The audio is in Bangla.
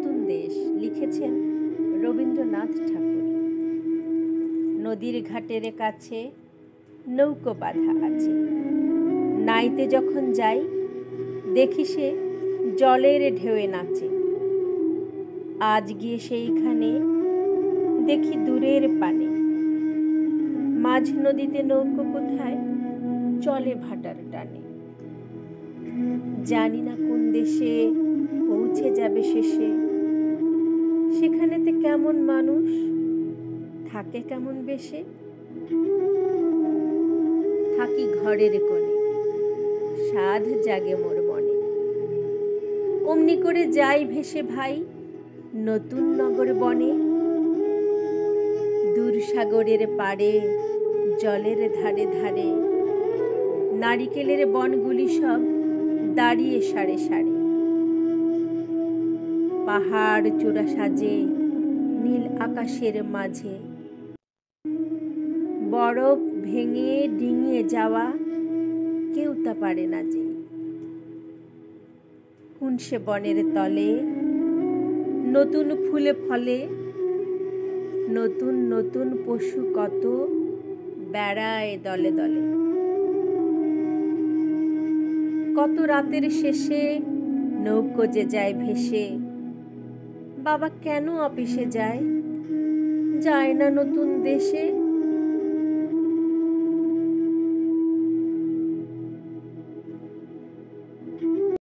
নতুন দেশ লিখেছেন রবীন্দ্রনাথ ঠাকুর। নদীর ঘাটের কাছে নৌকো বাঁধা আছে, নাইতে যখন যাই দেখি সে জলের ঢেউয়ে নাচে। আজ গিয়ে সেইখানে দেখি দূরের পানে, মাঝ নদীতে নৌকো কোথায় চলে ভাটার টানে। জানি না কোন দেশে পৌঁছে যাবে শেষে, সেখানেতে কেমন মানুষ থাকে কেমন বেশে। থাকি ঘরের কোণে, সাধ জাগে মোর মনে, অমনি করে যাই ভেসে ভাই নতুন নগর বনে। দূর সাগরের পাড়ে জলের ধারে ধারে নারিকেলের বনগুলি সব দাঁড়িয়ে সারে সারে। পাহাড় চূড়া সাজে নীল আকাশের মাঝে, বরফ ভেঙে ডিঙিয়ে যাওয়া কেউ তা পারে না যে। কোন সে বনের তলে নতুন ফুলে ফলে, নতুন নতুন পশু কত বেড়ায় দলে দলে। কত রাতের শেষে নৌকো যে যায় ভেসে, বাবা কেন অফিসে যায়, যায় না নতুন দেশে।